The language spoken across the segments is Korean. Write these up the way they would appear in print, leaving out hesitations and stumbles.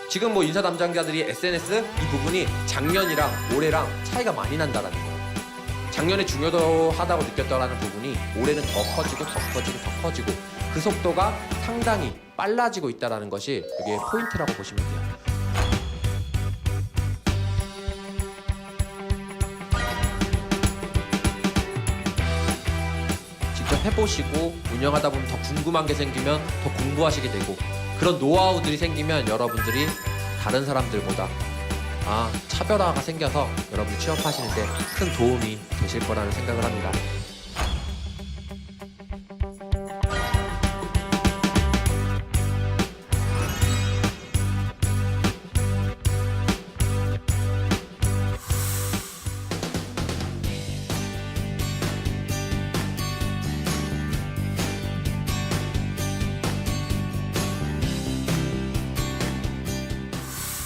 지금 뭐 인사 담당자들이 SNS 이 부분이 작년이랑 올해랑 차이가 많이 난다라는 거예요. 작년에 중요하다고 느꼈다라는 부분이 올해는 더 커지고 더 커지고 더 커지고 그 속도가 상당히 빨라지고 있다라는 것이 여기에 포인트라고 보시면 돼요. 직접 해보시고 운영하다 보면 더 궁금한 게 생기면 더 공부하시게 되고 그런 노하우들이 생기면 여러분들이 다른 사람들보다 차별화가 생겨서 여러분이 취업하시는데 큰 도움이 되실 거라는 생각을 합니다.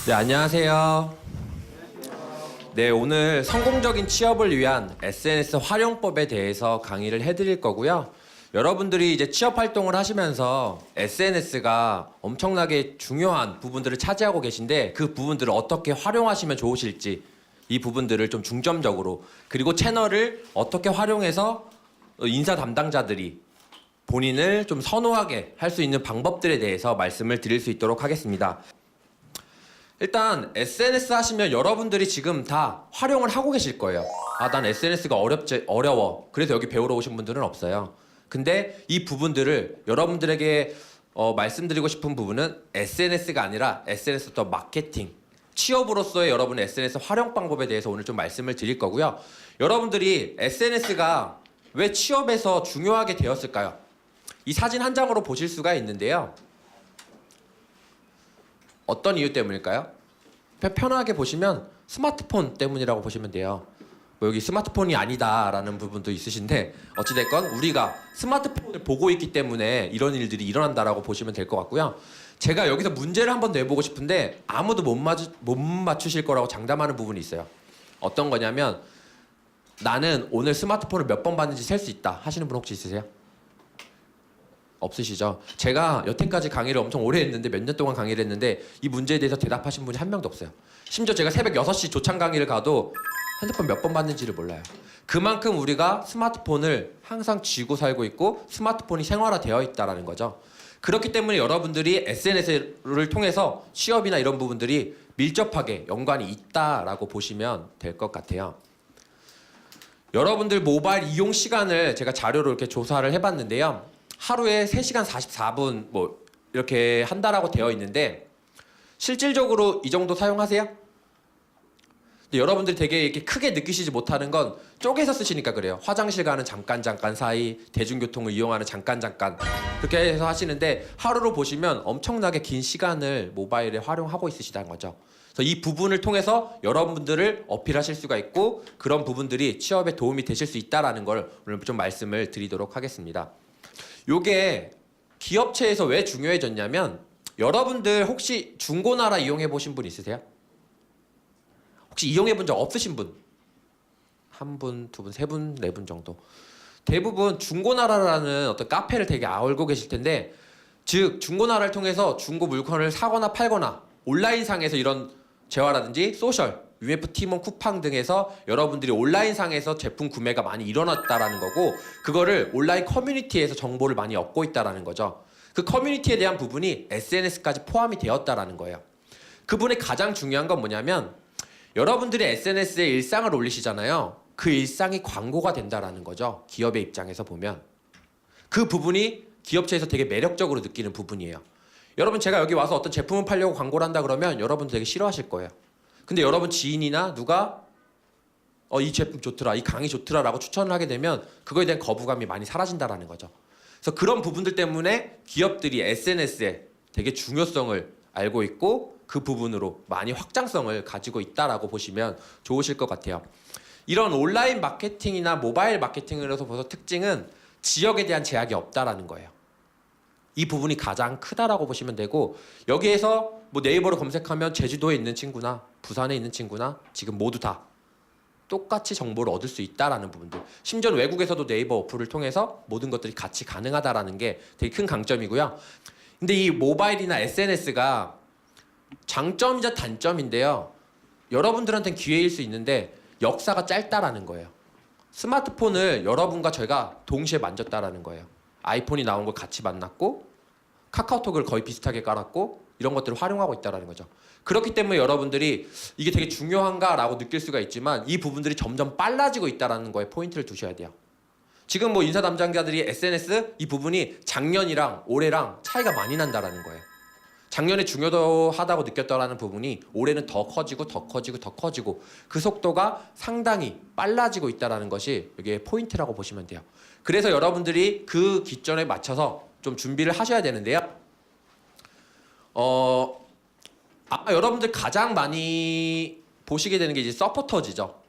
네, 안녕하세요. 네, 오늘 성공적인 취업을 위한 SNS 활용법에 대해서 강의를 해드릴 거고요. 여러분들이 이제 취업 활동을 하시면서 SNS가 엄청나게 중요한 부분들을 차지하고 계신데 그 부분들을 어떻게 활용하시면 좋으실지 이 부분들을 좀 중점적으로 그리고 채널을 어떻게 활용해서 인사 담당자들이 본인을 좀 선호하게 할 수 있는 방법들에 대해서 말씀을 드릴 수 있도록 하겠습니다. 일단 SNS 하시면 여러분들이 지금 다 활용을 하고 계실 거예요. 난 SNS가 어려워. 그래서 여기 배우러 오신 분들은 없어요. 근데 이 부분들을 여러분들에게 말씀드리고 싶은 부분은 SNS가 아니라 SNS 더 마케팅, 취업으로서의 여러분의 SNS 활용 방법에 대해서 오늘 좀 말씀을 드릴 거고요. 여러분들이 SNS가 왜 취업에서 중요하게 되었을까요? 이 사진 한 장으로 보실 수가 있는데요. 어떤 이유 때문일까요? 편하게 보시면 스마트폰 때문이라고 보시면 돼요. 뭐 여기 스마트폰이 아니다라는 부분도 있으신데 어찌됐건 우리가 스마트폰을 보고 있기 때문에 이런 일들이 일어난다라고 보시면 될 것 같고요. 제가 여기서 문제를 한번 내보고 싶은데 아무도 못 맞추실 거라고 장담하는 부분이 있어요. 어떤 거냐면 나는 오늘 스마트폰을 몇 번 봤는지 셀 수 있다 하시는 분 혹시 있으세요? 없으시죠? 제가 여태까지 강의를 엄청 오래 했는데 몇 년 동안 강의를 했는데 이 문제에 대해서 대답하신 분이 한 명도 없어요. 심지어 제가 새벽 6시 조찬 강의를 가도 핸드폰 몇 번 봤는지를 몰라요. 그만큼 우리가 스마트폰을 항상 쥐고 살고 있고 스마트폰이 생활화되어 있다는 거죠. 그렇기 때문에 여러분들이 SNS를 통해서 취업이나 이런 부분들이 밀접하게 연관이 있다라고 보시면 될 것 같아요. 여러분들 모바일 이용 시간을 제가 자료로 이렇게 조사를 해봤는데요. 하루에 3시간 44분 뭐 이렇게 한다라고 되어 있는데 실질적으로 이 정도 사용하세요? 근데 여러분들이 되게 이렇게 크게 느끼시지 못하는 건 쪼개서 쓰시니까 그래요. 화장실 가는 잠깐 사이, 대중교통을 이용하는 잠깐 그렇게 해서 하시는데 하루로 보시면 엄청나게 긴 시간을 모바일에 활용하고 있으시다는 거죠. 그래서 이 부분을 통해서 여러분들을 어필하실 수가 있고 그런 부분들이 취업에 도움이 되실 수 있다는 걸 오늘 좀 말씀을 드리도록 하겠습니다. 요게 기업체에서 왜 중요해졌냐면 여러분들 혹시 중고나라 이용해 보신 분 있으세요? 혹시 이용해 본 적 없으신 분? 한 분, 두 분, 세 분, 네 분 정도. 대부분 중고나라라는 어떤 카페를 되게 알고 계실 텐데 즉 중고나라를 통해서 중고 물건을 사거나 팔거나 온라인상에서 이런 재화라든지 소셜, UF 티몬 쿠팡 등에서 여러분들이 온라인상에서 제품 구매가 많이 일어났다라는 거고 그거를 온라인 커뮤니티에서 정보를 많이 얻고 있다라는 거죠. 그 커뮤니티에 대한 부분이 SNS까지 포함이 되었다라는 거예요. 그분의 가장 중요한 건 뭐냐면 여러분들이 SNS에 일상을 올리시잖아요. 그 일상이 광고가 된다라는 거죠. 기업의 입장에서 보면. 그 부분이 기업체에서 되게 매력적으로 느끼는 부분이에요. 여러분 제가 여기 와서 어떤 제품을 팔려고 광고를 한다 그러면 여러분들 되게 싫어하실 거예요. 근데 여러분 지인이나 누가 이 제품 좋더라, 이 강의 좋더라 라고 추천을 하게 되면 그거에 대한 거부감이 많이 사라진다라는 거죠. 그래서 그런 부분들 때문에 기업들이 SNS에 되게 중요성을 알고 있고 그 부분으로 많이 확장성을 가지고 있다라고 보시면 좋으실 것 같아요. 이런 온라인 마케팅이나 모바일 마케팅으로서 벌써 특징은 지역에 대한 제약이 없다라는 거예요. 이 부분이 가장 크다라고 보시면 되고 여기에서 뭐 네이버로 검색하면 제주도에 있는 친구나 부산에 있는 친구나 지금 모두 다 똑같이 정보를 얻을 수 있다라는 부분들. 심지어 외국에서도 네이버 어플을 통해서 모든 것들이 같이 가능하다라는 게 되게 큰 강점이고요. 근데 이 모바일이나 SNS가 장점이자 단점인데요. 여러분들한테는 기회일 수 있는데 역사가 짧다라는 거예요. 스마트폰을 여러분과 저희가 동시에 만졌다라는 거예요. 아이폰이 나온 걸 같이 만났고 카카오톡을 거의 비슷하게 깔았고 이런 것들을 활용하고 있다는 거죠. 그렇기 때문에 여러분들이 이게 되게 중요한가라고 느낄 수가 있지만 이 부분들이 점점 빨라지고 있다는 거에 포인트를 두셔야 돼요. 지금 뭐 인사 담당자들이 SNS 이 부분이 작년이랑 올해랑 차이가 많이 난다라는 거예요. 작년에 중요하다고 느꼈다라는 부분이 올해는 더 커지고 더 커지고 더 커지고 그 속도가 상당히 빨라지고 있다는 것이 여기에 포인트라고 보시면 돼요. 그래서 여러분들이 그 기점에 맞춰서 좀 준비를 하셔야 되는데요. 아마 여러분들 가장 많이 보시게 되는 게 이제 서포터즈죠.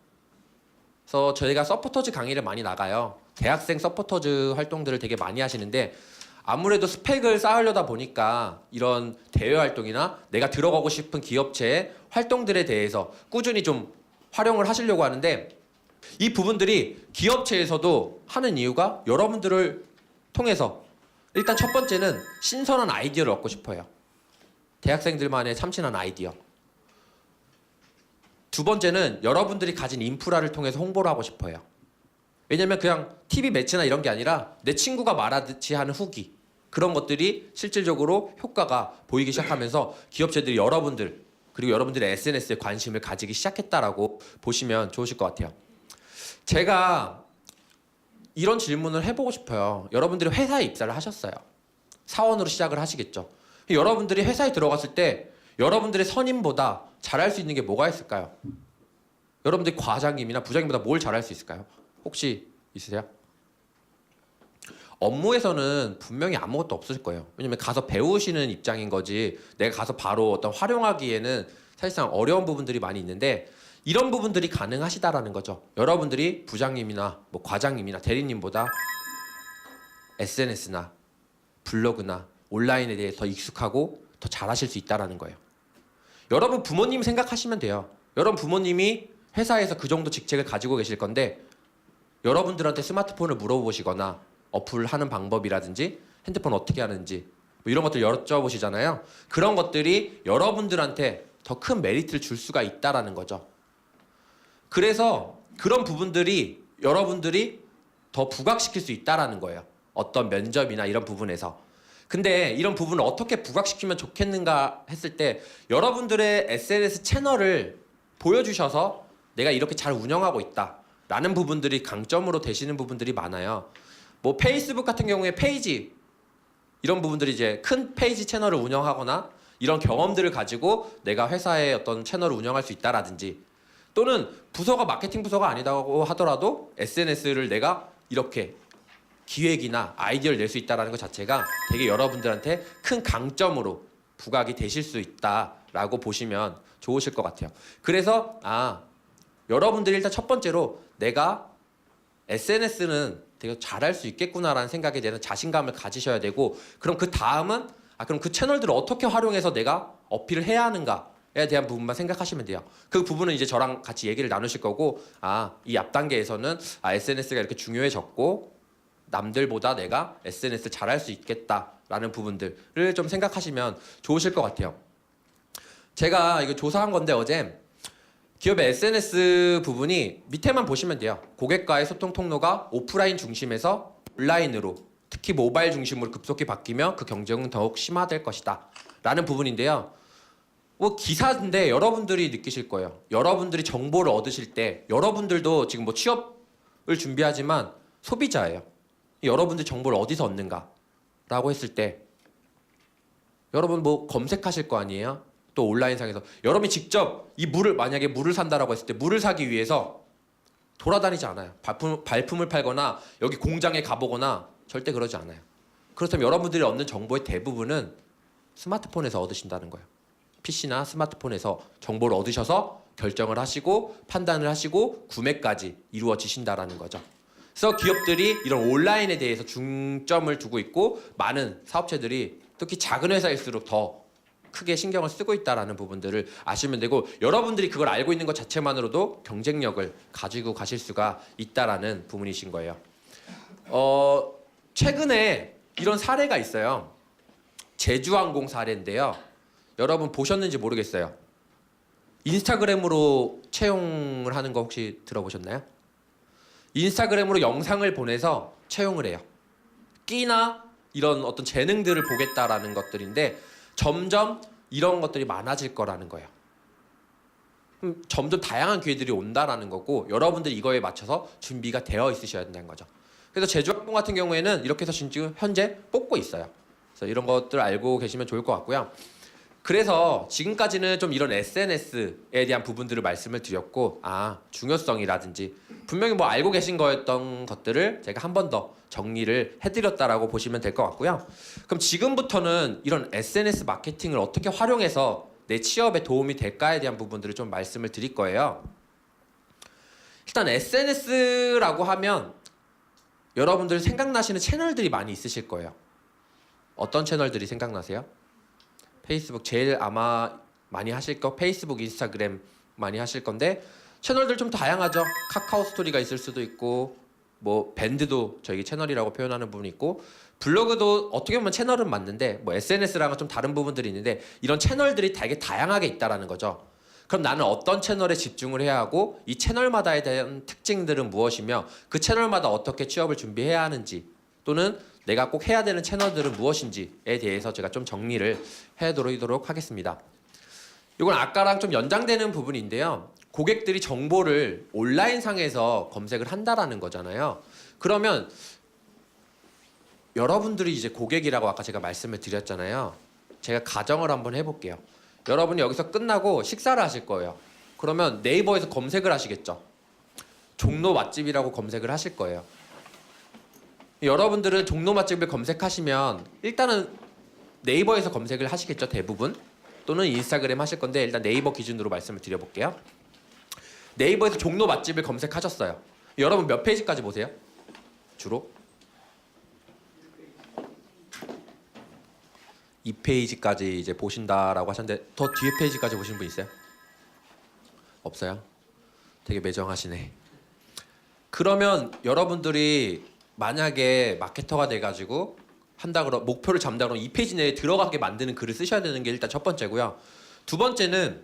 그래서 저희가 서포터즈 강의를 많이 나가요. 대학생 서포터즈 활동들을 되게 많이 하시는데 아무래도 스펙을 쌓으려다 보니까 이런 대외 활동이나 내가 들어가고 싶은 기업체의 활동들에 대해서 꾸준히 좀 활용을 하시려고 하는데 이 부분들이 기업체에서도 하는 이유가 여러분들을 통해서 일단 첫 번째는 신선한 아이디어를 얻고 싶어요. 대학생들만의 참신한 아이디어. 두 번째는 여러분들이 가진 인프라를 통해서 홍보를 하고 싶어요. 왜냐면 그냥 TV 매체나 이런 게 아니라 내 친구가 말하듯이 하는 후기 그런 것들이 실질적으로 효과가 보이기 시작하면서 기업체들이 여러분들 그리고 여러분들의 SNS에 관심을 가지기 시작했다라고 보시면 좋으실 것 같아요. 제가 이런 질문을 해보고 싶어요. 여러분들이 회사에 입사를 하셨어요. 사원으로 시작을 하시겠죠. 여러분들이 회사에 들어갔을 때 여러분들의 선임보다 잘할 수 있는 게 뭐가 있을까요? 여러분들이 과장님이나 부장님보다 뭘 잘할 수 있을까요? 혹시 있으세요? 업무에서는 분명히 아무것도 없을 거예요. 왜냐면 가서 배우시는 입장인 거지 내가 가서 바로 어떤 활용하기에는 사실상 어려운 부분들이 많이 있는데 이런 부분들이 가능하시다라는 거죠. 여러분들이 부장님이나 뭐 과장님이나 대리님보다 SNS나 블로그나 온라인에 대해 더 익숙하고 더 잘하실 수 있다라는 거예요. 여러분 부모님 생각하시면 돼요. 여러분 부모님이 회사에서 그 정도 직책을 가지고 계실 건데 여러분들한테 스마트폰을 물어보시거나 어플하는 방법이라든지 핸드폰 어떻게 하는지 뭐 이런 것들 여쭤보시잖아요. 그런 것들이 여러분들한테 더 큰 메리트를 줄 수가 있다라는 거죠. 그래서 그런 부분들이 여러분들이 더 부각시킬 수 있다라는 거예요. 어떤 면접이나 이런 부분에서. 근데 이런 부분을 어떻게 부각시키면 좋겠는가 했을 때 여러분들의 SNS 채널을 보여주셔서 내가 이렇게 잘 운영하고 있다 라는 부분들이 강점으로 되시는 부분들이 많아요. 뭐 페이스북 같은 경우에 페이지 이런 부분들이 이제 큰 페이지 채널을 운영하거나 이런 경험들을 가지고 내가 회사의 어떤 채널을 운영할 수 있다라든지 또는 부서가 마케팅 부서가 아니다고 하더라도 SNS를 내가 이렇게 기획이나 아이디어를 낼 수 있다는 것 자체가 되게 여러분들한테 큰 강점으로 부각이 되실 수 있다라고 보시면 좋으실 것 같아요. 그래서 여러분들이 일단 첫 번째로 내가 SNS는 되게 잘할 수 있겠구나라는 생각에 대한 자신감을 가지셔야 되고 그럼 그 다음은 그럼 그 채널들을 어떻게 활용해서 내가 어필을 해야 하는가에 대한 부분만 생각하시면 돼요. 그 부분은 이제 저랑 같이 얘기를 나누실 거고 이 앞 단계에서는 SNS가 이렇게 중요해졌고 남들보다 내가 SNS 잘할 수 있겠다라는 부분들을 좀 생각하시면 좋으실 것 같아요. 제가 이거 조사한 건데 어제 기업의 SNS 부분이 밑에만 보시면 돼요. 고객과의 소통 통로가 오프라인 중심에서 온라인으로 특히 모바일 중심으로 급속히 바뀌며 그 경쟁은 더욱 심화될 것이다 라는 부분인데요. 뭐 기사인데 여러분들이 느끼실 거예요. 여러분들이 정보를 얻으실 때 여러분들도 지금 뭐 취업을 준비하지만 소비자예요. 여러분들 정보를 어디서 얻는가 라고 했을 때 여러분 뭐 검색하실 거 아니에요? 또 온라인상에서 여러분이 직접 이 물을 만약에 물을 산다라고 했을 때 물을 사기 위해서 돌아다니지 않아요. 발품을 팔거나 여기 공장에 가보거나 절대 그러지 않아요. 그렇다면 여러분들이 얻는 정보의 대부분은 스마트폰에서 얻으신다는 거예요. PC나 스마트폰에서 정보를 얻으셔서 결정을 하시고 판단을 하시고 구매까지 이루어지신다라는 거죠. 그래서 기업들이 이런 온라인에 대해서 중점을 두고 있고 많은 사업체들이 특히 작은 회사일수록 더 크게 신경을 쓰고 있다라는 부분들을 아시면 되고 여러분들이 그걸 알고 있는 것 자체만으로도 경쟁력을 가지고 가실 수가 있다라는 부분이신 거예요. 최근에 이런 사례가 있어요. 제주항공 사례인데요. 여러분 보셨는지 모르겠어요. 인스타그램으로 채용을 하는 거 혹시 들어보셨나요? 인스타그램으로 영상을 보내서 채용을 해요. 끼나 이런 어떤 재능들을 보겠다라는 것들인데 점점 이런 것들이 많아질 거라는 거예요. 점점 다양한 기회들이 온다라는 거고 여러분들이 이거에 맞춰서 준비가 되어 있으셔야 된다는 거죠. 그래서 제주항공 같은 경우에는 이렇게 해서 지금 현재 뽑고 있어요. 그래서 이런 것들 알고 계시면 좋을 것 같고요. 그래서 지금까지는 좀 이런 SNS에 대한 부분들을 말씀을 드렸고 중요성이라든지 분명히 뭐 알고 계신 거였던 것들을 제가 한 번 더 정리를 해드렸다라고 보시면 될 것 같고요. 그럼 지금부터는 이런 SNS 마케팅을 어떻게 활용해서 내 취업에 도움이 될까에 대한 부분들을 좀 말씀을 드릴 거예요. 일단 SNS라고 하면 여러분들 생각나시는 채널들이 많이 있으실 거예요. 어떤 채널들이 생각나세요? 페이스북 제일 아마 많이 하실 거 페이스북, 인스타그램 많이 하실 건데 채널들 좀 다양하죠. 카카오 스토리가 있을 수도 있고 뭐 밴드도 저희 채널이라고 표현하는 부분이 있고 블로그도 어떻게 보면 채널은 맞는데 뭐 SNS랑은 좀 다른 부분들이 있는데 이런 채널들이 되게 다양하게 있다라는 거죠. 그럼 나는 어떤 채널에 집중을 해야 하고 이 채널마다에 대한 특징들은 무엇이며 그 채널마다 어떻게 취업을 준비해야 하는지 또는 내가 꼭 해야 되는 채널들은 무엇인지에 대해서 제가 좀 정리를 해드리도록 하겠습니다. 이건 아까랑 좀 연장되는 부분인데요. 고객들이 정보를 온라인상에서 검색을 한다라는 거잖아요. 그러면 여러분들이 이제 고객이라고 아까 제가 말씀을 드렸잖아요. 제가 가정을 한번 해볼게요. 여러분이 여기서 끝나고 식사를 하실 거예요. 그러면 네이버에서 검색을 하시겠죠. 종로 맛집이라고 검색을 하실 거예요. 여러분들은 종로 맛집을 검색하시면 일단은 네이버에서 검색을 하시겠죠. 대부분. 또는 인스타그램 하실 건데 일단 네이버 기준으로 말씀을 드려볼게요. 네이버에서 종로 맛집을 검색하셨어요. 여러분 몇 페이지까지 보세요? 주로? 2페이지까지 이제 보신다라고 하셨는데 더 뒤에 페이지까지 보신 분 있어요? 없어요? 되게 매정하시네. 그러면 여러분들이 만약에 마케터가 돼가지고 한다 그러 목표를 잡는다 그러면 2페이지 내에 들어가게 만드는 글을 쓰셔야 되는 게 일단 첫 번째고요. 두 번째는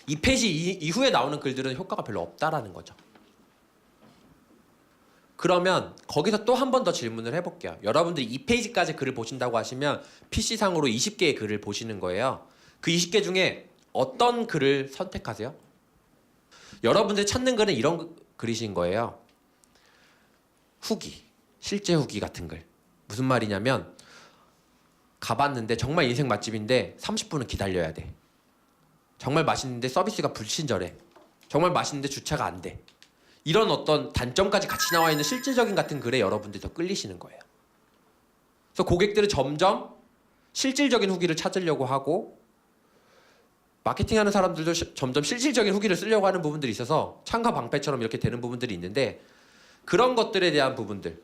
2페이지 이후에 나오는 글들은 효과가 별로 없다라는 거죠. 그러면 거기서 또 한 번 더 질문을 해볼게요. 여러분들이 2페이지까지 글을 보신다고 하시면 PC상으로 20개의 글을 보시는 거예요. 그 20개 중에 어떤 글을 선택하세요? 여러분들이 찾는 글은 이런 글이신 거예요. 후기, 실제 후기 같은 글. 무슨 말이냐면 가봤는데 정말 인생 맛집인데 30분은 기다려야 돼. 정말 맛있는데 서비스가 불친절해. 정말 맛있는데 주차가 안 돼. 이런 어떤 단점까지 같이 나와 있는 실질적인 같은 글에 여러분들이 더 끌리시는 거예요. 그래서 고객들은 점점 실질적인 후기를 찾으려고 하고 마케팅하는 사람들도 점점 실질적인 후기를 쓰려고 하는 부분들이 있어서 창과 방패처럼 이렇게 되는 부분들이 있는데 그런 것들에 대한 부분들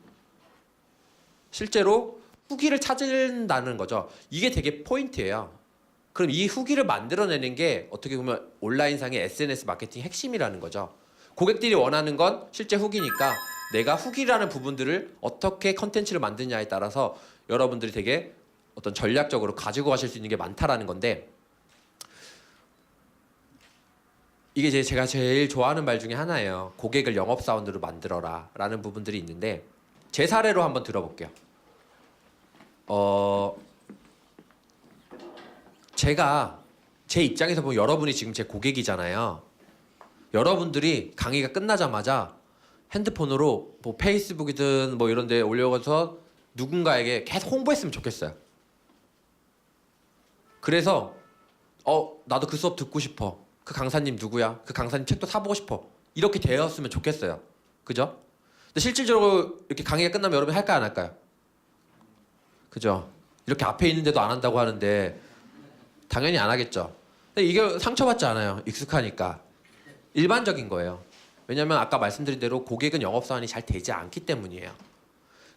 실제로 후기를 찾는다는 거죠. 이게 되게 포인트예요. 그럼 이 후기를 만들어내는 게 어떻게 보면 온라인상의 SNS 마케팅 핵심이라는 거죠. 고객들이 원하는 건 실제 후기니까 내가 후기라는 부분들을 어떻게 컨텐츠를 만드냐에 따라서 여러분들이 되게 어떤 전략적으로 가지고 가실 수 있는 게 많다라는 건데 이게 제가 제일 좋아하는 말 중에 하나예요. 고객을 영업사원으로 만들어라 라는 부분들이 있는데 제 사례로 한번 들어볼게요. 제가 제 입장에서 보면 여러분이 지금 제 고객이잖아요. 여러분들이 강의가 끝나자마자 핸드폰으로 뭐 페이스북이든 뭐 이런 데 올려서 누군가에게 계속 홍보했으면 좋겠어요. 그래서 나도 그 수업 듣고 싶어. 그 강사님 누구야? 그 강사님 책도 사보고 싶어. 이렇게 되었으면 좋겠어요. 그죠? 근데 실질적으로 이렇게 강의가 끝나면 여러분이 할까요? 안 할까요? 그죠? 이렇게 앞에 있는데도 안 한다고 하는데 당연히 안 하겠죠. 근데 이게 상처받지 않아요. 익숙하니까. 일반적인 거예요. 왜냐면 아까 말씀드린 대로 고객은 영업사원이 잘 되지 않기 때문이에요.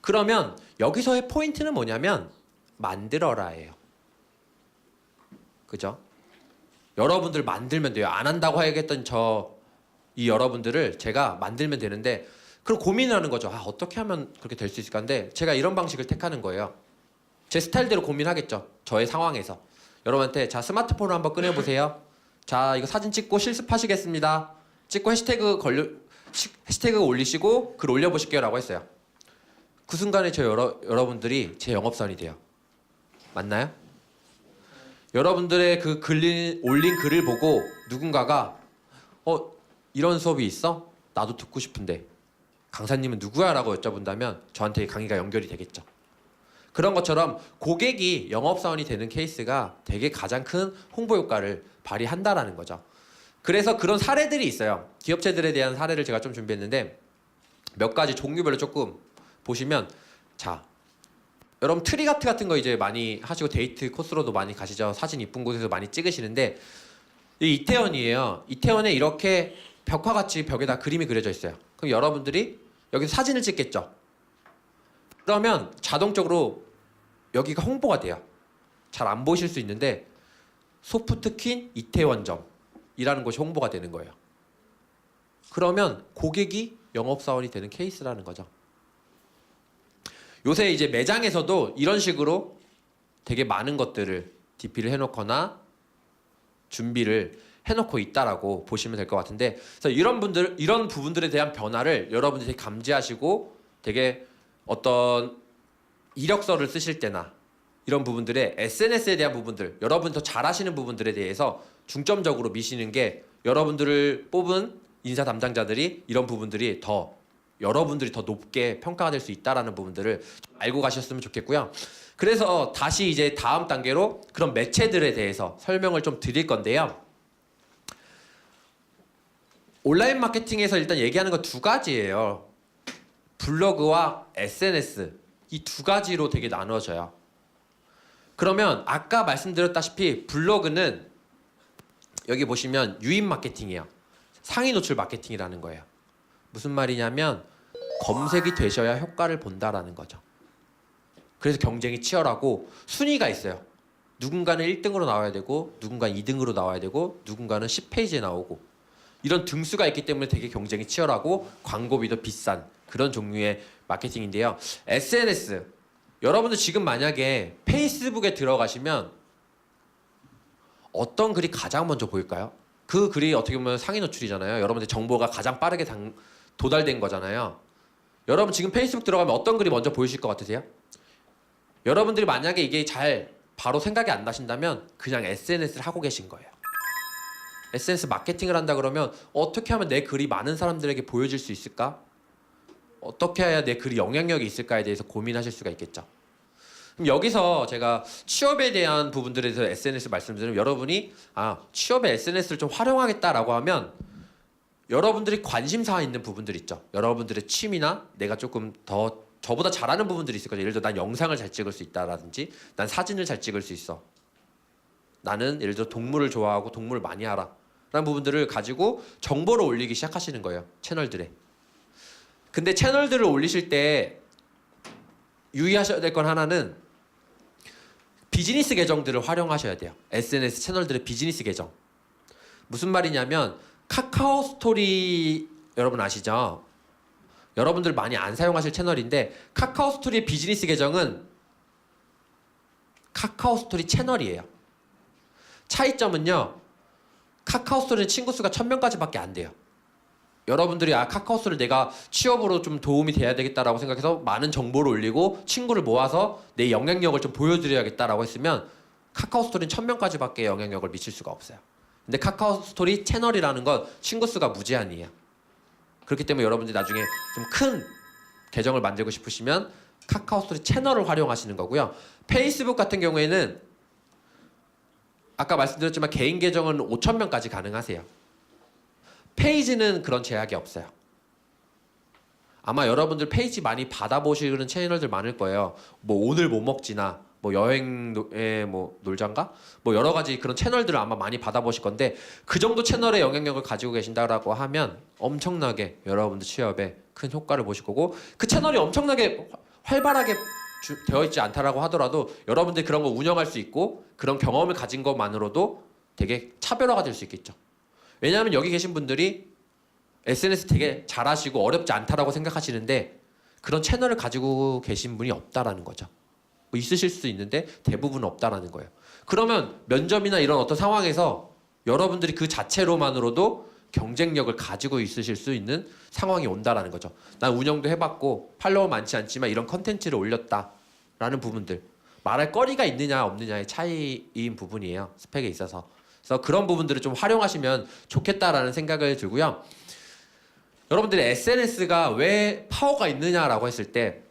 그러면 여기서의 포인트는 뭐냐면 만들어라예요. 그죠? 여러분들 만들면 돼요. 안 한다고 하겠던 이 여러분들을 제가 만들면 되는데 그럼 고민을 하는 거죠. 어떻게 하면 그렇게 될 수 있을까? 근데 제가 이런 방식을 택하는 거예요. 제 스타일대로 고민하겠죠. 저의 상황에서. 여러분한테 자 스마트폰을 한번 꺼내보세요. 자 이거 사진 찍고 실습하시겠습니다. 찍고 해시태그 올리시고 글 올려보실게요라고 했어요. 그 순간에 여러분들이 제 영업사원이 돼요. 맞나요? 여러분들의 그 올린 글을 보고 누군가가 이런 수업이 있어? 나도 듣고 싶은데 강사님은 누구야? 라고 여쭤본다면 저한테 강의가 연결이 되겠죠. 그런 것처럼 고객이 영업사원이 되는 케이스가 되게 가장 큰 홍보 효과를 발휘한다라는 거죠. 그래서 그런 사례들이 있어요. 기업체들에 대한 사례를 제가 좀 준비했는데 몇 가지 종류별로 조금 보시면 자 여러분 트리가트 같은 거 이제 많이 하시고 데이트 코스로도 많이 가시죠. 사진 이쁜 곳에서 많이 찍으시는데 이 이태원이에요. 이태원에 이렇게 벽화같이 벽에다 그림이 그려져 있어요. 그럼 여러분들이 여기서 사진을 찍겠죠. 그러면 자동적으로 여기가 홍보가 돼요. 잘 안 보실 수 있는데 소프트퀸 이태원점이라는 곳이 홍보가 되는 거예요. 그러면 고객이 영업사원이 되는 케이스라는 거죠. 요새 이제 매장에서도 이런 식으로 되게 많은 것들을 DP를 해놓거나 준비를 해놓고 있다라고 보시면 될 것 같은데, 그래서 이런 부분들에 대한 변화를 여러분들이 되게 감지하시고 되게 어떤 이력서를 쓰실 때나 이런 부분들의 SNS에 대한 부분들, 여러분이 더 잘하시는 부분들에 대해서 중점적으로 미시는 게 여러분들을 뽑은 인사 담당자들이 이런 부분들이 여러분들이 더 높게 평가가 될 수 있다라는 부분들을 알고 가셨으면 좋겠고요. 그래서 다시 이제 다음 단계로 그런 매체들에 대해서 설명을 좀 드릴 건데요. 온라인 마케팅에서 일단 얘기하는 건 두 가지예요. 블로그와 SNS 이 두 가지로 되게 나눠져요. 그러면 아까 말씀드렸다시피 블로그는 여기 보시면 유인 마케팅이에요. 상위 노출 마케팅이라는 거예요. 무슨 말이냐면 검색이 되셔야 효과를 본다라는 거죠. 그래서 경쟁이 치열하고 순위가 있어요. 누군가는 1등으로 나와야 되고 누군가는 2등으로 나와야 되고 누군가는 10페이지에 나오고 이런 등수가 있기 때문에 되게 경쟁이 치열하고 광고비도 비싼 그런 종류의 마케팅인데요. SNS 여러분들 지금 만약에 페이스북에 들어가시면 어떤 글이 가장 먼저 보일까요? 그 글이 어떻게 보면 상위 노출이잖아요. 여러분들 정보가 가장 빠르게 도달된 거잖아요. 여러분 지금 페이스북 들어가면 어떤 글이 먼저 보이실 것 같으세요? 여러분들이 만약에 이게 잘 바로 생각이 안 나신다면 그냥 SNS를 하고 계신 거예요. SNS 마케팅을 한다 그러면 어떻게 하면 내 글이 많은 사람들에게 보여질 수 있을까? 어떻게 해야 내 글이 영향력이 있을까에 대해서 고민하실 수가 있겠죠. 그럼 여기서 제가 취업에 대한 부분들에 대해서 SNS 말씀드리면 여러분이 취업에 SNS를 좀 활용하겠다라고 하면 여러분들이 관심사 있는 부분들 있죠. 여러분들의 취미나 내가 조금 더 저보다 잘하는 부분들이 있을 거죠. 예를 들어 난 영상을 잘 찍을 수 있다라든지 난 사진을 잘 찍을 수 있어. 나는 예를 들어 동물을 좋아하고 동물을 많이 알아. 라는 부분들을 가지고 정보를 올리기 시작하시는 거예요. 채널들에. 근데 채널들을 올리실 때 유의하셔야 될 건 하나는 비즈니스 계정들을 활용하셔야 돼요. SNS 채널들의 비즈니스 계정. 무슨 말이냐면 카카오 스토리 여러분 아시죠? 여러분들 많이 안 사용하실 채널인데 카카오 스토리의 비즈니스 계정은 카카오 스토리 채널이에요. 차이점은요. 카카오 스토리는 친구 수가 1000명까지밖에 안 돼요. 여러분들이 카카오 스토리를 내가 취업으로 좀 도움이 돼야 되겠다라고 생각해서 많은 정보를 올리고 친구를 모아서 내 영향력을 좀 보여드려야겠다라고 했으면 카카오 스토리는 1000명까지밖에 영향력을 미칠 수가 없어요. 근데 카카오 스토리 채널이라는 건 친구 수가 무제한이에요. 그렇기 때문에 여러분들이 나중에 좀 큰 계정을 만들고 싶으시면 카카오 스토리 채널을 활용하시는 거고요. 페이스북 같은 경우에는 아까 말씀드렸지만 개인 계정은 5000명까지 가능하세요. 페이지는 그런 제약이 없어요. 아마 여러분들 페이지 많이 받아보시는 채널들 많을 거예요. 뭐 오늘 뭐 먹지나 뭐 여행에 뭐 놀자인가? 뭐 여러 가지 그런 채널들을 아마 많이 받아보실 건데 그 정도 채널의 영향력을 가지고 계신다라고 하면 엄청나게 여러분들 취업에 큰 효과를 보실 거고 그 채널이 엄청나게 활발하게 되어 있지 않다라고 하더라도 여러분들이 그런 거 운영할 수 있고 그런 경험을 가진 것만으로도 되게 차별화가 될 수 있겠죠. 왜냐하면 여기 계신 분들이 SNS 되게 잘하시고 어렵지 않다라고 생각하시는데 그런 채널을 가지고 계신 분이 없다라는 거죠. 뭐 있으실 수도 있는데 대부분은 없다라는 거예요. 그러면 면접이나 이런 어떤 상황에서 여러분들이 그 자체로만으로도 경쟁력을 가지고 있으실 수 있는 상황이 온다라는 거죠. 난 운영도 해봤고 팔로워 많지 않지만 이런 컨텐츠를 올렸다라는 부분들. 말할 거리가 있느냐 없느냐의 차이인 부분이에요. 스펙에 있어서. 그래서 그런 부분들을 좀 활용하시면 좋겠다라는 생각을 들고요. 여러분들이 SNS가 왜 파워가 있느냐라고 했을 때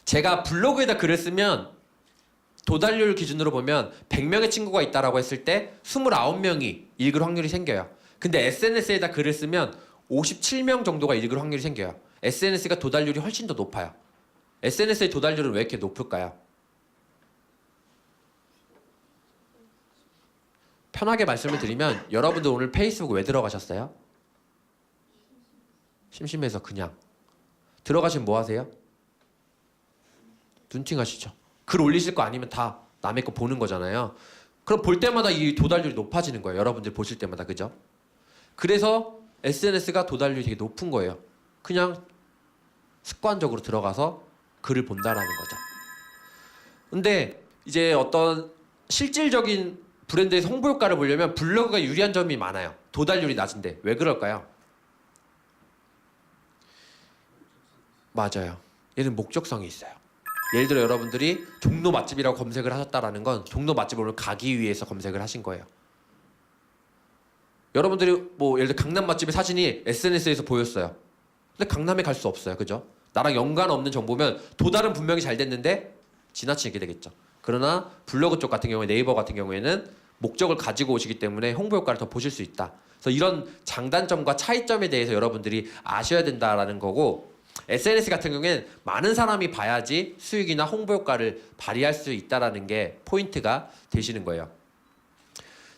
제가 블로그에다 글을 쓰면 도달률 기준으로 보면 100명의 친구가 있다라고 했을 때 29명이 읽을 확률이 생겨요. 근데 SNS에다 글을 쓰면 57명 정도가 읽을 확률이 생겨요. SNS가 도달률이 훨씬 더 높아요. SNS의 도달률은 왜 이렇게 높을까요? 편하게 말씀을 드리면 여러분들 오늘 페이스북 왜 들어가셨어요? 심심해서 그냥. 들어가시면 뭐 하세요? 눈팅 하시죠. 글 올리실 거 아니면 다 남의 거 보는 거잖아요. 그럼 볼 때마다 이 도달률이 높아지는 거예요. 여러분들 보실 때마다. 그죠? 그래서 SNS가 도달률이 되게 높은 거예요. 그냥 습관적으로 들어가서 글을 본다라는 거죠. 근데 이제 어떤 실질적인 브랜드에서 홍보 효과를 보려면 블로그가 유리한 점이 많아요. 도달률이 낮은데 왜 그럴까요? 맞아요. 얘는 목적성이 있어요. 예를 들어 여러분들이 종로 맛집이라고 검색을 하셨다라는 건 종로 맛집을 가기 위해서 검색을 하신 거예요. 여러분들이 뭐 예를 들어 강남 맛집의 사진이 SNS에서 보였어요. 근데 강남에 갈 수 없어요. 그죠? 나랑 연관 없는 정보면 도달은 분명히 잘 됐는데 지나치게 되겠죠. 그러나 블로그 쪽 같은 경우에 네이버 같은 경우에는 목적을 가지고 오시기 때문에 홍보 효과를 더 보실 수 있다. 그래서 이런 장단점과 차이점에 대해서 여러분들이 아셔야 된다라는 거고 SNS 같은 경우에는 많은 사람이 봐야지 수익이나 홍보 효과를 발휘할 수 있다라는 게 포인트가 되시는 거예요.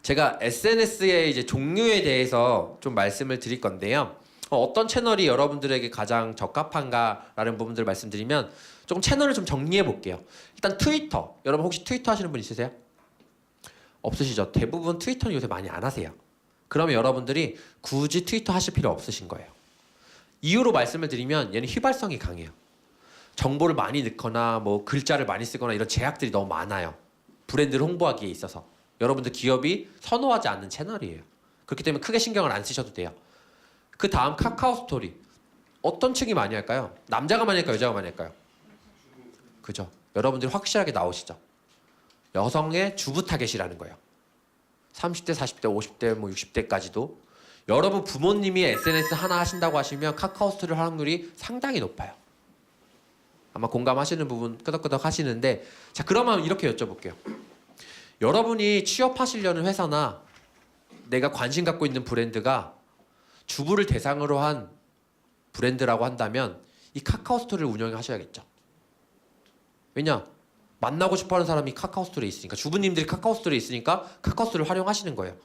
제가 SNS의 이제 종류에 대해서 좀 말씀을 드릴 건데요. 어떤 채널이 여러분들에게 가장 적합한가라는 부분들을 말씀드리면 조금 채널을 좀 정리해 볼게요. 일단 트위터. 여러분 혹시 트위터 하시는 분 있으세요? 없으시죠? 대부분 트위터는 요새 많이 안 하세요. 그러면 여러분들이 굳이 트위터 하실 필요 없으신 거예요. 이유로 말씀을 드리면 얘는 휘발성이 강해요. 정보를 많이 넣거나 뭐 글자를 많이 쓰거나 이런 제약들이 너무 많아요. 브랜드를 홍보하기에 있어서. 여러분들 기업이 선호하지 않는 채널이에요. 그렇기 때문에 크게 신경을 안 쓰셔도 돼요. 그 다음 카카오 스토리. 어떤 층이 많이 할까요? 남자가 많이 할까요? 여자가 많이 할까요? 그죠? 여러분들이 확실하게 나오시죠? 여성의 주부 타겟이라는 거예요. 30대, 40대, 50대, 뭐 60대까지도 여러분 부모님이 SNS 하나 하신다고 하시면 카카오 스토리를 할 확률이 상당히 높아요. 아마 공감하시는 부분 끄덕끄덕 하시는데 자 그러면 이렇게 여쭤볼게요. 여러분이 취업하시려는 회사나 내가 관심 갖고 있는 브랜드가 주부를 대상으로 한 브랜드라고 한다면 이 카카오 스토리를 운영하셔야겠죠. 왜냐? 만나고 싶어하는 사람이 카카오 스토리에 있으니까 주부님들이 카카오 스토리에 있으니까 카카오 스토리를 활용하시는 거예요.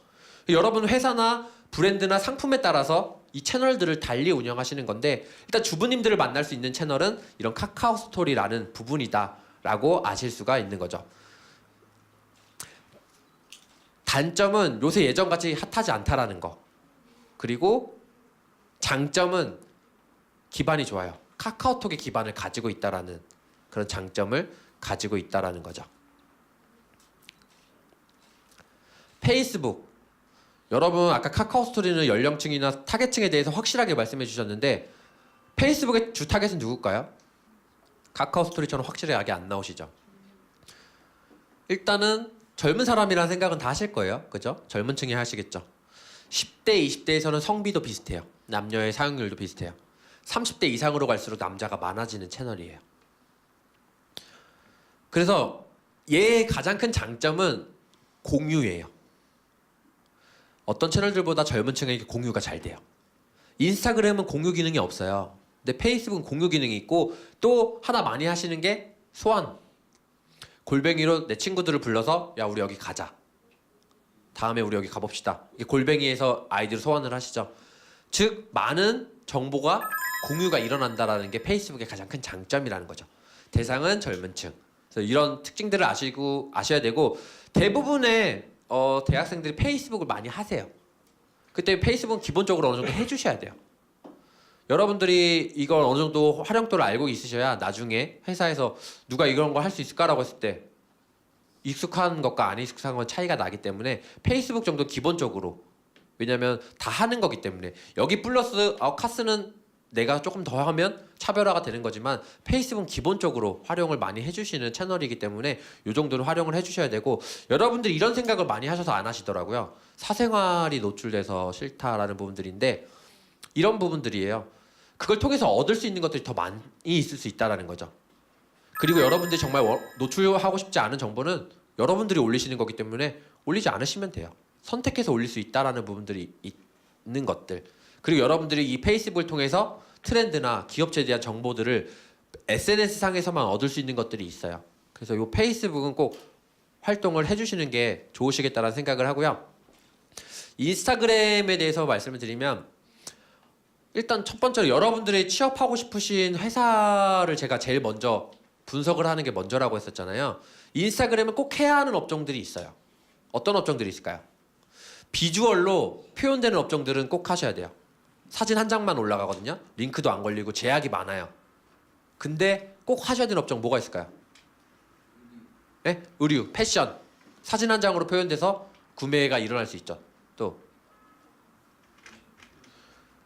여러분 회사나 브랜드나 상품에 따라서 이 채널들을 달리 운영하시는 건데 일단 주부님들을 만날 수 있는 채널은 이런 카카오 스토리라는 부분이다라고 아실 수가 있는 거죠. 단점은 요새 예전같이 핫하지 않다라는 거. 그리고 장점은 기반이 좋아요. 카카오톡의 기반을 가지고 있다라는 그런 장점을 가지고 있다라는 거죠. 페이스북. 여러분 아까 카카오 스토리는 연령층이나 타겟층에 대해서 확실하게 말씀해 주셨는데 페이스북의 주 타겟은 누굴까요? 카카오 스토리처럼 확실하게 안 나오시죠? 일단은 젊은 사람이라는 생각은 다 하실 거예요. 그죠? 젊은 층이 하시겠죠. 10대, 20대에서는 성비도 비슷해요. 남녀의 사용률도 비슷해요. 30대 이상으로 갈수록 남자가 많아지는 채널이에요. 그래서 얘의 가장 큰 장점은 공유예요. 어떤 채널들보다 젊은 층에게 공유가 잘 돼요. 인스타그램은 공유 기능이 없어요. 근데 페이스북은 공유 기능이 있고 또 하나 많이 하시는 게 소환. 골뱅이로 내 친구들을 불러서 야 우리 여기 가자. 다음에 우리 여기 가봅시다. 이게 골뱅이에서 아이디를 소환을 하시죠. 즉 많은 정보가 공유가 일어난다라는 게 페이스북의 가장 큰 장점이라는 거죠. 대상은 젊은 층. 그래서 이런 특징들을 아셔야 되고 대부분의 대학생들이 페이스북을 많이 하세요. 그때 페이스북은 기본적으로 어느 정도 해주셔야 돼요. 여러분들이 이걸 어느 정도 활용도를 알고 있으셔야 나중에 회사에서 누가 이런 걸 할 수 있을까라고 했을 때 익숙한 것과 안 익숙한 건 차이가 나기 때문에 페이스북 정도 기본적으로, 왜냐면 다 하는 거기 때문에. 여기 플러스 카스는 내가 조금 더 하면 차별화가 되는 거지만 페이스북은 기본적으로 활용을 많이 해주시는 채널이기 때문에 이 정도는 활용을 해주셔야 되고, 여러분들이 이런 생각을 많이 하셔서 안 하시더라고요. 사생활이 노출돼서 싫다라는 부분들인데, 이런 부분들이에요. 그걸 통해서 얻을 수 있는 것들이 더 많이 있을 수 있다는 거죠. 그리고 여러분들이 정말 노출하고 싶지 않은 정보는 여러분들이 올리시는 거기 때문에 올리지 않으시면 돼요. 선택해서 올릴 수 있다는 부분들이 있는 것들. 그리고 여러분들이 이 페이스북을 통해서 트렌드나 기업체에 대한 정보들을 SNS상에서만 얻을 수 있는 것들이 있어요. 그래서 이 페이스북은 꼭 활동을 해주시는 게 좋으시겠다는 생각을 하고요. 인스타그램에 대해서 말씀을 드리면, 일단 첫 번째로 여러분들이 취업하고 싶으신 회사를 제가 제일 먼저 분석을 하는 게 먼저라고 했었잖아요. 인스타그램은 꼭 해야 하는 업종들이 있어요. 어떤 업종들이 있을까요? 비주얼로 표현되는 업종들은 꼭 하셔야 돼요. 사진 한 장만 올라가거든요. 링크도 안 걸리고 제약이 많아요. 근데 꼭 하셔야 되는 업종 뭐가 있을까요? 네? 의류, 패션. 사진 한 장으로 표현돼서 구매가 일어날 수 있죠. 또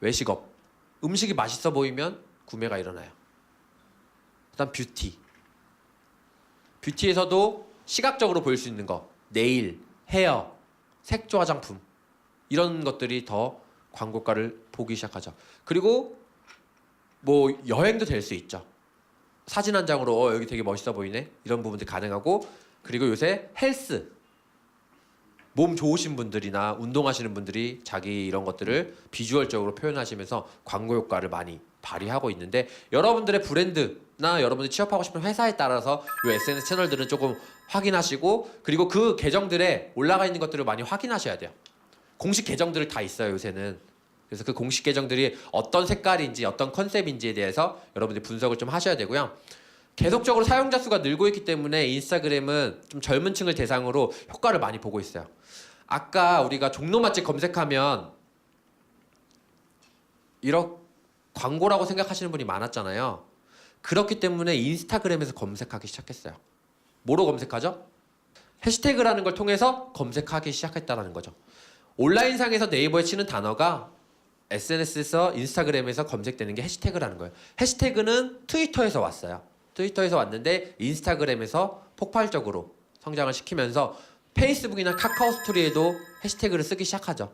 외식업. 음식이 맛있어 보이면 구매가 일어나요. 그다음 뷰티. 뷰티에서도 시각적으로 보일 수 있는 거. 네일, 헤어, 색조 화장품. 이런 것들이 더 광고가를 보기 시작하죠. 그리고 뭐 여행도 될 수 있죠. 사진 한 장으로 여기 되게 멋있어 보이네. 이런 부분들이 가능하고, 그리고 요새 헬스. 몸 좋으신 분들이나 운동하시는 분들이 자기 이런 것들을 비주얼적으로 표현하시면서 광고 효과를 많이 발휘하고 있는데, 여러분들의 브랜드나 여러분들이 취업하고 싶은 회사에 따라서 이 SNS 채널들은 조금 확인하시고, 그리고 그 계정들에 올라가 있는 것들을 많이 확인하셔야 돼요. 공식 계정들을 다 있어요, 요새는. 그래서 그 공식 계정들이 어떤 색깔인지 어떤 컨셉인지에 대해서 여러분들이 분석을 좀 하셔야 되고요. 계속적으로 사용자 수가 늘고 있기 때문에 인스타그램은 좀 젊은 층을 대상으로 효과를 많이 보고 있어요. 아까 우리가 종로 맛집 검색하면 이런 광고라고 생각하시는 분이 많았잖아요. 그렇기 때문에 인스타그램에서 검색하기 시작했어요. 뭐로 검색하죠? 해시태그라는 걸 통해서 검색하기 시작했다는 거죠. 온라인상에서 네이버에 치는 단어가 SNS에서 인스타그램에서 검색되는 게 해시태그라는 거예요. 해시태그는 트위터에서 왔어요. 트위터에서 왔는데 인스타그램에서 폭발적으로 성장을 시키면서 페이스북이나 카카오 스토리에도 해시태그를 쓰기 시작하죠.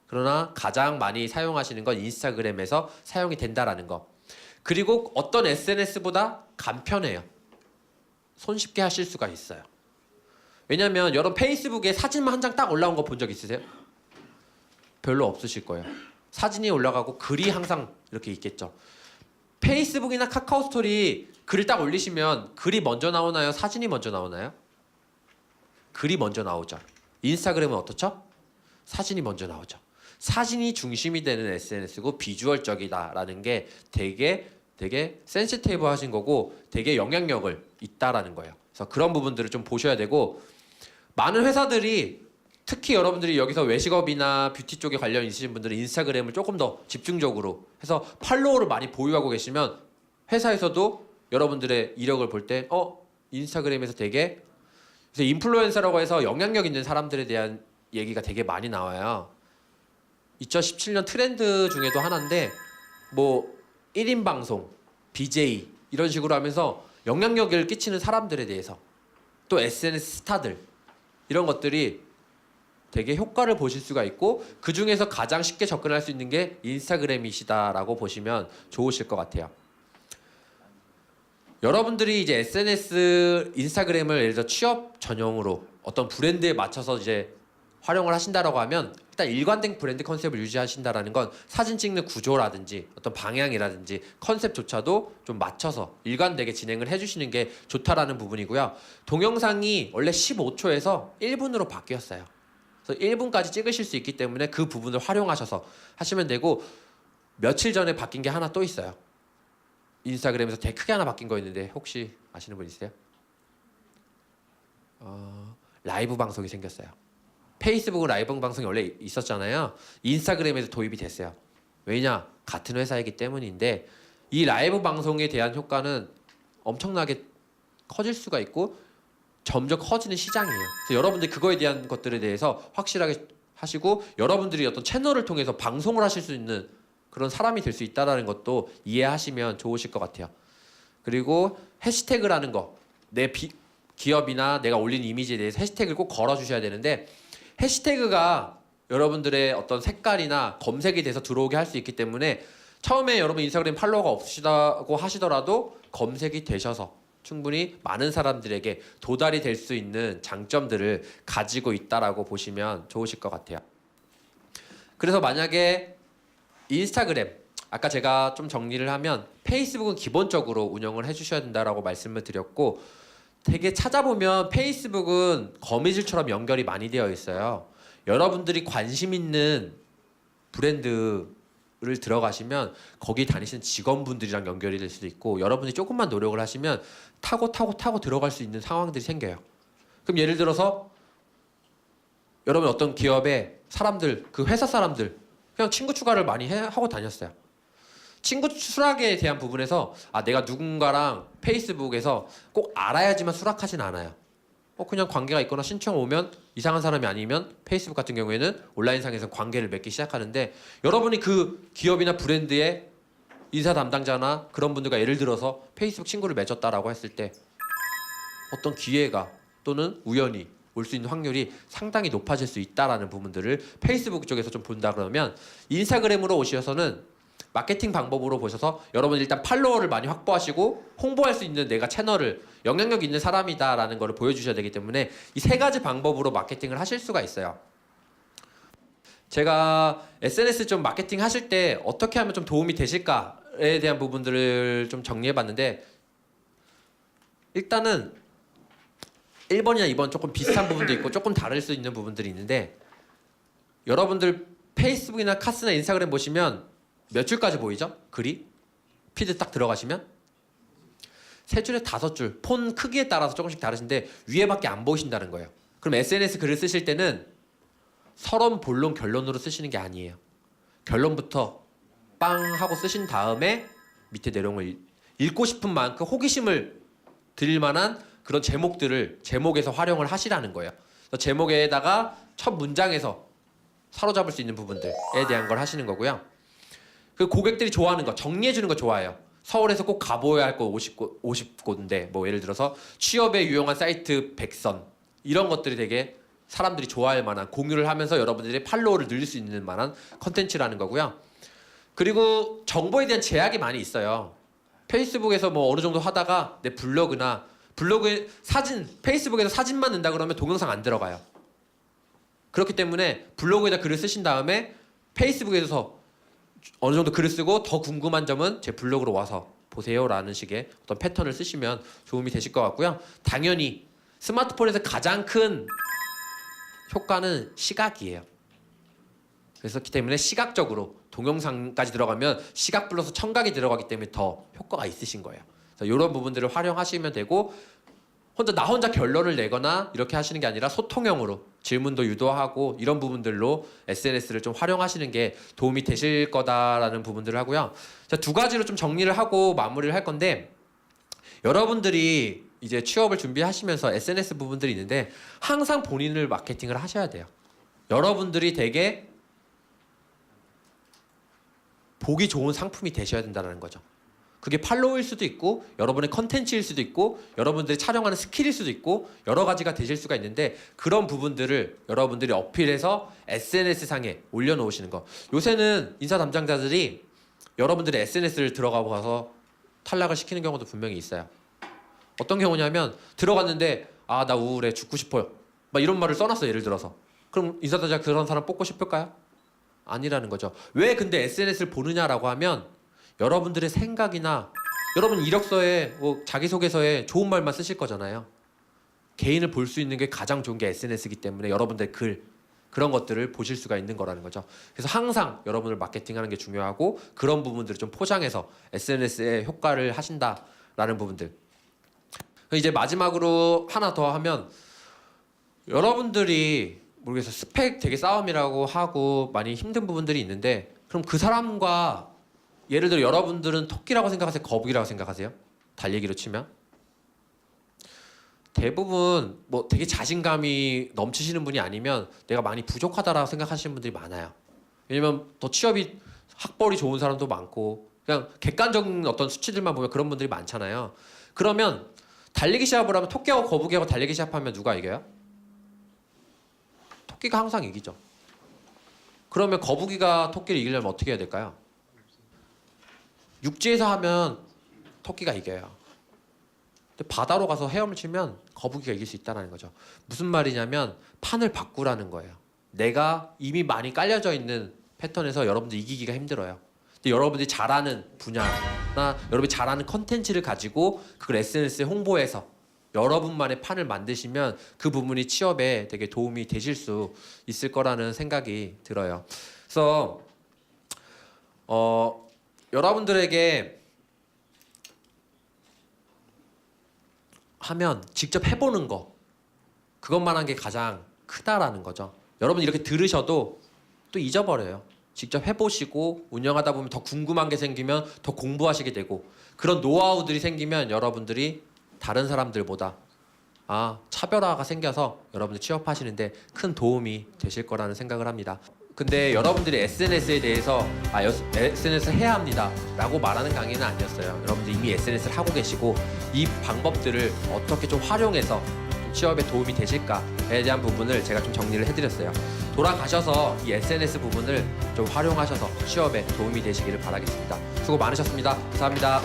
그러나 가장 많이 사용하시는 건 인스타그램에서 사용이 된다라는 거. 그리고 어떤 SNS보다 간편해요. 손쉽게 하실 수가 있어요. 왜냐면 여러분 페이스북에 사진만 한 장 딱 올라온 거 본 적 있으세요? 별로 없으실 거예요. 사진이 올라가고 글이 항상 이렇게 있겠죠. 페이스북이나 카카오 스토리 글을 딱 올리시면 글이 먼저 나오나요? 사진이 먼저 나오나요? 글이 먼저 나오죠. 인스타그램은 어떻죠? 사진이 먼저 나오죠. 사진이 중심이 되는 SNS고 비주얼적이다라는 게 되게 센시티브 하신 거고 되게 영향력을 있다라는 거예요. 그래서 그런 부분들을 좀 보셔야 되고, 많은 회사들이 특히 여러분들이 여기서 외식업이나 뷰티 쪽에 관련 있으신 분들은 인스타그램을 조금 더 집중적으로 해서 팔로워를 많이 보유하고 계시면 회사에서도 여러분들의 이력을 볼 때 인스타그램에서 되게, 그래서 인플루엔서라고 해서 영향력 있는 사람들에 대한 얘기가 되게 많이 나와요. 2017년 트렌드 중에도 하나인데 뭐 1인 방송, BJ 이런 식으로 하면서 영향력을 끼치는 사람들에 대해서, 또 SNS 스타들 이런 것들이 되게 효과를 보실 수가 있고, 그 중에서 가장 쉽게 접근할 수 있는 게 인스타그램이시다라고 보시면 좋으실 것 같아요. 여러분들이 이제 SNS, 인스타그램을 예를 들어 취업 전용으로 어떤 브랜드에 맞춰서 이제 활용을 하신다라고 하면, 일단 일관된 브랜드 컨셉을 유지하신다라는 건 사진 찍는 구조라든지 어떤 방향이라든지 컨셉조차도 좀 맞춰서 일관되게 진행을 해주시는 게 좋다라는 부분이고요. 동영상이 원래 15초에서 1분으로 바뀌었어요. 그래서 1분까지 찍으실 수 있기 때문에 그 부분을 활용하셔서 하시면 되고, 며칠 전에 바뀐 게 하나 또 있어요. 인스타그램에서 되게 크게 하나 바뀐 거 있는데 혹시 아시는 분 있으세요? 라이브 방송이 생겼어요. 페이스북은 라이브 방송이 원래 있었잖아요. 인스타그램에도 도입이 됐어요. 왜냐? 같은 회사이기 때문인데, 이 라이브 방송에 대한 효과는 엄청나게 커질 수가 있고, 점점 커지는 시장이에요. 그래서 여러분들이 그거에 대한 것들에 대해서 확실하게 하시고 여러분들이 어떤 채널을 통해서 방송을 하실 수 있는 그런 사람이 될 수 있다는 것도 이해하시면 좋으실 것 같아요. 그리고 해시태그라는 거, 내 기업이나 내가 올린 이미지에 대해서 해시태그를 꼭 걸어주셔야 되는데 해시태그가 여러분들의 어떤 색깔이나 검색이 돼서 들어오게 할 수 있기 때문에 처음에 여러분 인스타그램 팔로워가 없으시다고 하시더라도 검색이 되셔서 충분히 많은 사람들에게 도달이 될 수 있는 장점들을 가지고 있다라고 보시면 좋으실 것 같아요. 그래서 만약에 인스타그램, 아까 제가 좀 정리를 하면 페이스북은 기본적으로 운영을 해주셔야 된다라고 말씀을 드렸고 되게 찾아보면 페이스북은 거미줄처럼 연결이 많이 되어 있어요. 여러분들이 관심 있는 브랜드를 들어가시면 거기 다니시는 직원분들이랑 연결이 될 수도 있고 여러분이 조금만 노력을 하시면 타고 들어갈 수 있는 상황들이 생겨요. 그럼 예를 들어서 여러분 어떤 기업의 사람들, 그 회사 사람들 그냥 친구 추가를 많이 하고 다녔어요. 친구 수락에 대한 부분에서 내가 누군가랑 페이스북에서 꼭 알아야지만 수락하진 않아요. 그냥 관계가 있거나 신청 오면 이상한 사람이 아니면 페이스북 같은 경우에는 온라인상에서 관계를 맺기 시작하는데 여러분이 그 기업이나 브랜드의 인사 담당자나 그런 분들과 예를 들어서 페이스북 친구를 맺었다라고 했을 때 어떤 기회가 또는 우연히 올 수 있는 확률이 상당히 높아질 수 있다라는 부분들을 페이스북 쪽에서 좀 본다 그러면 인스타그램으로 오셔서는 마케팅 방법으로 보셔서 여러분 일단 팔로워를 많이 확보하시고 홍보할 수 있는 내가 채널을 영향력 있는 사람이다라는 거를 보여주셔야 되기 때문에 이 세 가지 방법으로 마케팅을 하실 수가 있어요. 제가 SNS 좀 마케팅 하실 때 어떻게 하면 좀 도움이 되실까에 대한 부분들을 좀 정리해봤는데 일단은 1번이나 2번 조금 비슷한 부분도 있고 조금 다를 수 있는 부분들이 있는데 여러분들 페이스북이나 카스나 인스타그램 보시면 몇 줄까지 보이죠? 글이? 피드 딱 들어가시면 3줄에 5줄 폰 크기에 따라서 조금씩 다르신데 위에밖에 안 보이신다는 거예요. 그럼 SNS 글을 쓰실 때는 서론, 본론, 결론으로 쓰시는 게 아니에요. 결론부터 빵 하고 쓰신 다음에 밑에 내용을 읽고 싶은 만큼 호기심을 드릴 만한 그런 제목들을 제목에서 활용을 하시라는 거예요. 그래서 제목에다가 첫 문장에서 사로잡을 수 있는 부분들에 대한 걸 하시는 거고요. 그 고객들이 좋아하는 거 정리해 주는 거 좋아해요. 서울에서 꼭 가보아야 할 곳 50곳인데 뭐 예를 들어서 취업에 유용한 사이트 100선 이런 것들이 되게 사람들이 좋아할 만한 공유를 하면서 여러분들이 팔로워를 늘릴 수 있는 만한 컨텐츠라는 거고요. 그리고 정보에 대한 제약이 많이 있어요. 페이스북에서 뭐 어느 정도 하다가 내 블로그에 사진, 페이스북에서 사진만 넣는다 그러면 동영상 안 들어가요. 그렇기 때문에 블로그에다 글을 쓰신 다음에 페이스북에서 어느 정도 글을 쓰고 더 궁금한 점은 제 블로그로 와서 보세요라는 식의 어떤 패턴을 쓰시면 도움이 되실 것 같고요. 당연히 스마트폰에서 가장 큰 효과는 시각이에요. 그렇기 때문에 시각적으로 동영상까지 들어가면 시각 플러스 청각이 들어가기 때문에 더 효과가 있으신 거예요. 그래서 이런 부분들을 활용하시면 되고 나 혼자 결론을 내거나 이렇게 하시는 게 아니라 소통형으로 질문도 유도하고 이런 부분들로 SNS를 좀 활용하시는 게 도움이 되실 거다라는 부분들을 하고요. 자, 2가지로 좀 정리를 하고 마무리를 할 건데 여러분들이 이제 취업을 준비하시면서 SNS 부분들이 있는데 항상 본인을 마케팅을 하셔야 돼요. 여러분들이 되게 보기 좋은 상품이 되셔야 된다는 거죠. 그게 팔로우일 수도 있고 여러분의 컨텐츠일 수도 있고 여러분들이 촬영하는 스킬일 수도 있고 여러 가지가 되실 수가 있는데 그런 부분들을 여러분들이 어필해서 SNS상에 올려놓으시는 거. 요새는 인사 담당자들이 여러분들의 SNS를 들어가 봐서 탈락을 시키는 경우도 분명히 있어요. 어떤 경우냐면 들어갔는데 나 우울해 죽고 싶어요 막 이런 말을 써놨어. 예를 들어서 그럼 인사 담당자 그런 사람 뽑고 싶을까요? 아니라는 거죠. 왜 근데 SNS를 보느냐라고 하면 여러분들의 생각이나 여러분 이력서에 뭐 자기소개서에 좋은 말만 쓰실 거잖아요. 개인을 볼 수 있는 게 가장 좋은 게 SNS이기 때문에 여러분들의 글 그런 것들을 보실 수가 있는 거라는 거죠. 그래서 항상 여러분을 마케팅하는 게 중요하고 그런 부분들을 좀 포장해서 SNS에 효과를 하신다라는 부분들. 이제 마지막으로 하나 더 하면 여러분들이 모르겠어요. 스펙 되게 싸움이라고 하고 많이 힘든 부분들이 있는데 그럼 그 사람과 예를 들어 여러분들은 토끼라고 생각하세요? 거북이라고 생각하세요? 달리기로 치면 대부분 뭐 되게 자신감이 넘치시는 분이 아니면 내가 많이 부족하다라고 생각하시는 분들이 많아요. 왜냐면 더 취업이 학벌이 좋은 사람도 많고 그냥 객관적인 어떤 수치들만 보면 그런 분들이 많잖아요. 그러면 달리기 시합을 하면 토끼하고 거북이하고 달리기 시합하면 누가 이겨요? 토끼가 항상 이기죠. 그러면 거북이가 토끼를 이기려면 어떻게 해야 될까요? 육지에서 하면 토끼가 이겨요. 근데 바다로 가서 헤엄을 치면 거북이가 이길 수 있다는 거죠. 무슨 말이냐면 판을 바꾸라는 거예요. 내가 이미 많이 깔려져 있는 패턴에서 여러분들 이기기가 힘들어요. 근데 여러분들이 잘하는 분야나 여러분이 잘하는 컨텐츠를 가지고 그걸 SNS에 홍보해서 여러분만의 판을 만드시면 그 부분이 취업에 되게 도움이 되실 수 있을 거라는 생각이 들어요. 그래서 여러분들에게 하면 직접 해보는 거 그것만 한 게 가장 크다라는 거죠. 여러분 이렇게 들으셔도 또 잊어버려요. 직접 해보시고 운영하다 보면 더 궁금한 게 생기면 더 공부하시게 되고 그런 노하우들이 생기면 여러분들이 다른 사람들보다 차별화가 생겨서 여러분들 취업하시는데 큰 도움이 되실 거라는 생각을 합니다. 근데 여러분들이 SNS에 대해서 SNS 해야 합니다 라고 말하는 강의는 아니었어요. 여러분들 이미 SNS를 하고 계시고 이 방법들을 어떻게 좀 활용해서 좀 취업에 도움이 되실까에 대한 부분을 제가 좀 정리를 해드렸어요. 돌아가셔서 이 SNS 부분을 좀 활용하셔서 취업에 도움이 되시기를 바라겠습니다. 수고 많으셨습니다. 감사합니다.